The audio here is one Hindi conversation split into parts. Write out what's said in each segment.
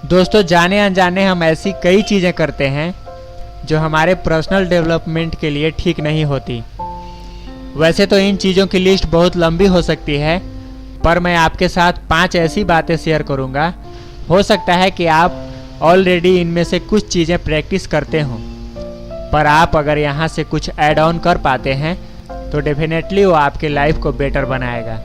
दोस्तों, जाने अनजाने हम ऐसी कई चीज़ें करते हैं जो हमारे पर्सनल डेवलपमेंट के लिए ठीक नहीं होती। वैसे तो इन चीज़ों की लिस्ट बहुत लंबी हो सकती है, पर मैं आपके साथ 5 ऐसी बातें शेयर करूंगा। हो सकता है कि आप ऑलरेडी इनमें से कुछ चीज़ें प्रैक्टिस करते हों, पर आप अगर यहाँ से कुछ ऐड ऑन कर पाते हैं तो डेफिनेटली वो आपके लाइफ को बेटर बनाएगा।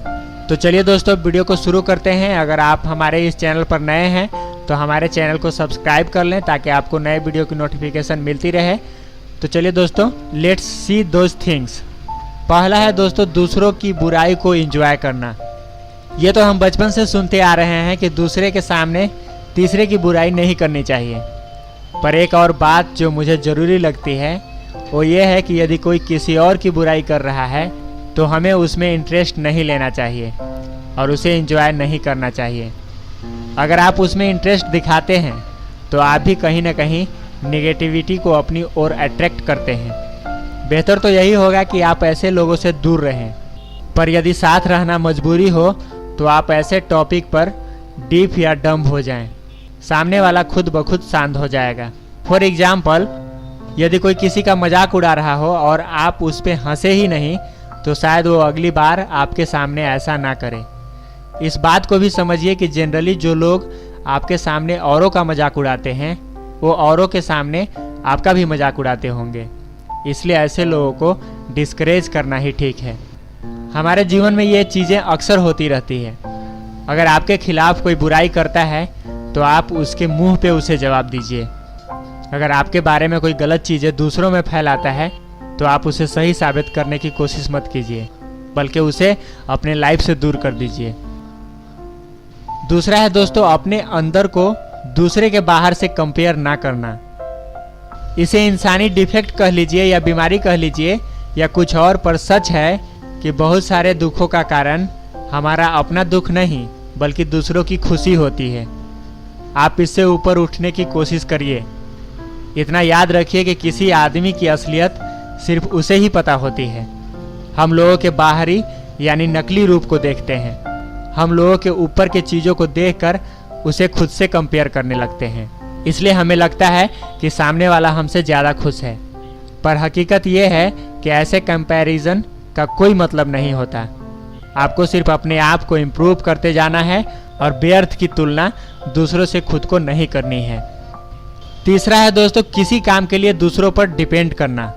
तो चलिए दोस्तों, वीडियो को शुरू करते हैं। अगर आप हमारे इस चैनल पर नए हैं तो हमारे चैनल को सब्सक्राइब कर लें ताकि आपको नए वीडियो की नोटिफिकेशन मिलती रहे। तो चलिए दोस्तों, लेट्स सी दोज थिंग्स। पहला है दोस्तों, दूसरों की बुराई को एंजॉय करना। ये तो हम बचपन से सुनते आ रहे हैं कि दूसरे के सामने तीसरे की बुराई नहीं करनी चाहिए, पर एक और बात जो मुझे ज़रूरी लगती है वो ये है कि यदि कोई किसी और की बुराई कर रहा है तो हमें उसमें इंटरेस्ट नहीं लेना चाहिए और उसे एंजॉय नहीं करना चाहिए। अगर आप उसमें इंटरेस्ट दिखाते हैं तो आप भी कहीं ना कहीं नेगेटिविटी को अपनी ओर अट्रैक्ट करते हैं। बेहतर तो यही होगा कि आप ऐसे लोगों से दूर रहें, पर यदि साथ रहना मजबूरी हो तो आप ऐसे टॉपिक पर डीप या डम्ब हो जाएं। सामने वाला खुद ब खुद शांत हो जाएगा। फॉर एग्जाम्पल, यदि कोई किसी का मजाक उड़ा रहा हो और आप उस पर हंसे ही नहीं तो शायद वो अगली बार आपके सामने ऐसा ना करे। इस बात को भी समझिए कि जनरली जो लोग आपके सामने औरों का मजाक उड़ाते हैं वो औरों के सामने आपका भी मजाक उड़ाते होंगे, इसलिए ऐसे लोगों को डिस्करेज करना ही ठीक है। हमारे जीवन में ये चीज़ें अक्सर होती रहती है। अगर आपके खिलाफ कोई बुराई करता है तो आप उसके मुंह पे उसे जवाब दीजिए। अगर आपके बारे में कोई गलत चीज़ें दूसरों में फैलाता है तो आप उसे सही साबित करने की कोशिश मत कीजिए, बल्कि उसे अपने लाइफ से दूर कर दीजिए। दूसरा है दोस्तों, अपने अंदर को दूसरे के बाहर से कंपेयर ना करना। इसे इंसानी डिफेक्ट कह लीजिए या बीमारी कह लीजिए या कुछ और, पर सच है कि बहुत सारे दुखों का कारण हमारा अपना दुख नहीं बल्कि दूसरों की खुशी होती है। आप इससे ऊपर उठने की कोशिश करिए। इतना याद रखिए कि किसी आदमी की असलियत सिर्फ उसे ही पता होती है। हम लोगों के बाहरी यानी नकली रूप को देखते हैं। हम लोगों के ऊपर के चीज़ों को देखकर उसे खुद से कंपेयर करने लगते हैं, इसलिए हमें लगता है कि सामने वाला हमसे ज़्यादा खुश है। पर हकीकत ये है कि ऐसे कंपैरिजन का कोई मतलब नहीं होता। आपको सिर्फ अपने आप को इम्प्रूव करते जाना है और व्यर्थ की तुलना दूसरों से खुद को नहीं करनी है। तीसरा है दोस्तों, किसी काम के लिए दूसरों पर डिपेंड करना।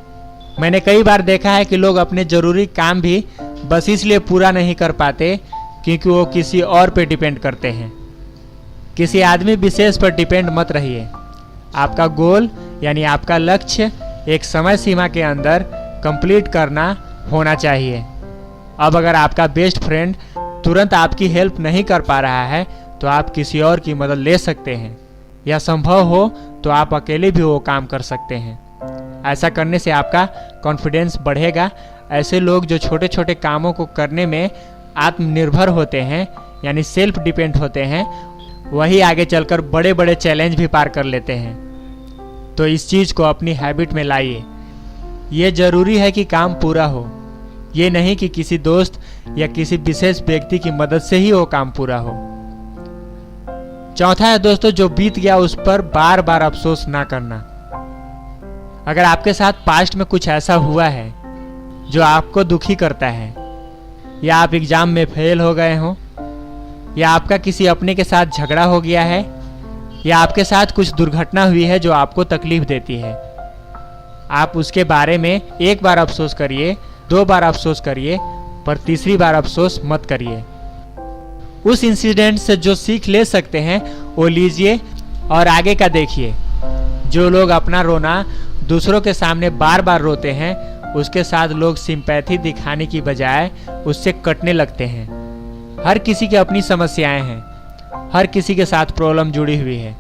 मैंने कई बार देखा है कि लोग अपने ज़रूरी काम भी बस इसलिए पूरा नहीं कर पाते क्योंकि वो किसी और पे डिपेंड करते हैं। किसी आदमी विशेष पर डिपेंड मत रहिए। आपका गोल यानी आपका लक्ष्य एक समय सीमा के अंदर कंप्लीट करना होना चाहिए। अब अगर आपका बेस्ट फ्रेंड तुरंत आपकी हेल्प नहीं कर पा रहा है तो आप किसी और की मदद ले सकते हैं, या संभव हो तो आप अकेले भी वो काम कर सकते हैं। ऐसा करने से आपका कॉन्फिडेंस बढ़ेगा। ऐसे लोग जो छोटे छोटे कामों को करने में आत्मनिर्भर होते हैं यानी सेल्फ डिपेंड होते हैं, वही आगे चलकर बड़े बड़े चैलेंज भी पार कर लेते हैं। तो इस चीज़ को अपनी हैबिट में लाइए। ये ज़रूरी है कि काम पूरा हो, ये नहीं कि किसी दोस्त या किसी विशेष व्यक्ति की मदद से ही वो काम पूरा हो। चौथा है दोस्तों, जो बीत गया उस पर बार बार अफसोस ना करना। अगर आपके साथ पास्ट में कुछ ऐसा हुआ है जो आपको दुखी करता है, या आप एग्जाम में फेल हो गए हों, या आपका किसी अपने के साथ झगड़ा हो गया है, या आपके साथ कुछ दुर्घटना हुई है जो आपको तकलीफ देती है, आप उसके बारे में एक बार अफसोस करिए, 2 बार अफसोस करिए, पर तीसरी बार अफसोस मत करिए। उस इंसिडेंट से जो सीख ले सकते हैं वो लीजिए और आगे का देखिए। जो लोग अपना रोना दूसरों के सामने बार बार रोते हैं, उसके साथ लोग सिंपैथी दिखाने की बजाय उससे कटने लगते हैं। हर किसी की अपनी समस्याएं हैं, हर किसी के साथ प्रॉब्लम जुड़ी हुई है,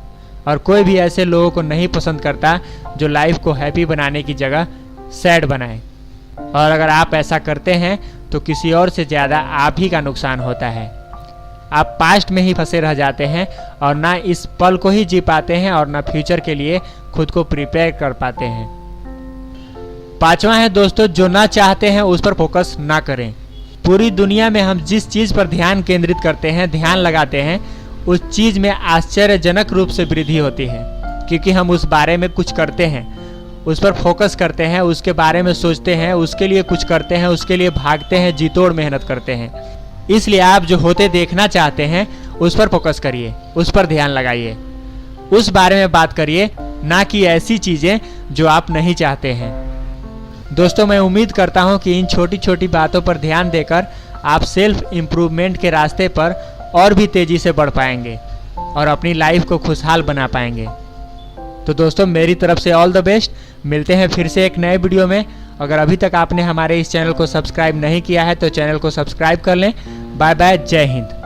और कोई भी ऐसे लोगों को नहीं पसंद करता जो लाइफ को हैप्पी बनाने की जगह सैड बनाए। और अगर आप ऐसा करते हैं तो किसी और से ज़्यादा आप ही का नुकसान होता है। आप पास्ट में ही फंसे रह जाते हैं और ना इस पल को ही जी पाते हैं और ना फ्यूचर के लिए खुद को प्रिपेयर कर पाते हैं। पांचवा है दोस्तों, जो ना चाहते हैं उस पर फोकस ना करें। पूरी दुनिया में हम जिस चीज़ पर ध्यान केंद्रित करते हैं, ध्यान लगाते हैं, उस चीज़ में आश्चर्यजनक रूप से वृद्धि होती है, क्योंकि हम उस बारे में कुछ करते हैं, उस पर फोकस करते हैं, उसके बारे में सोचते हैं, उसके लिए कुछ करते हैं, उसके लिए भागते हैं, जी तोड़ मेहनत करते हैं। इसलिए आप जो होते देखना चाहते हैं उस पर फोकस करिए, उस पर ध्यान लगाइए, उस बारे में बात करिए, ना कि ऐसी चीज़ें जो आप नहीं चाहते हैं। दोस्तों, मैं उम्मीद करता हूं कि इन छोटी छोटी बातों पर ध्यान देकर आप सेल्फ इम्प्रूवमेंट के रास्ते पर और भी तेज़ी से बढ़ पाएंगे और अपनी लाइफ को खुशहाल बना पाएंगे। तो दोस्तों, मेरी तरफ से ऑल द बेस्ट। मिलते हैं फिर से एक नए वीडियो में। अगर अभी तक आपने हमारे इस चैनल को सब्सक्राइब नहीं किया है तो चैनल को सब्सक्राइब कर लें। बाय बाय, जय हिंद।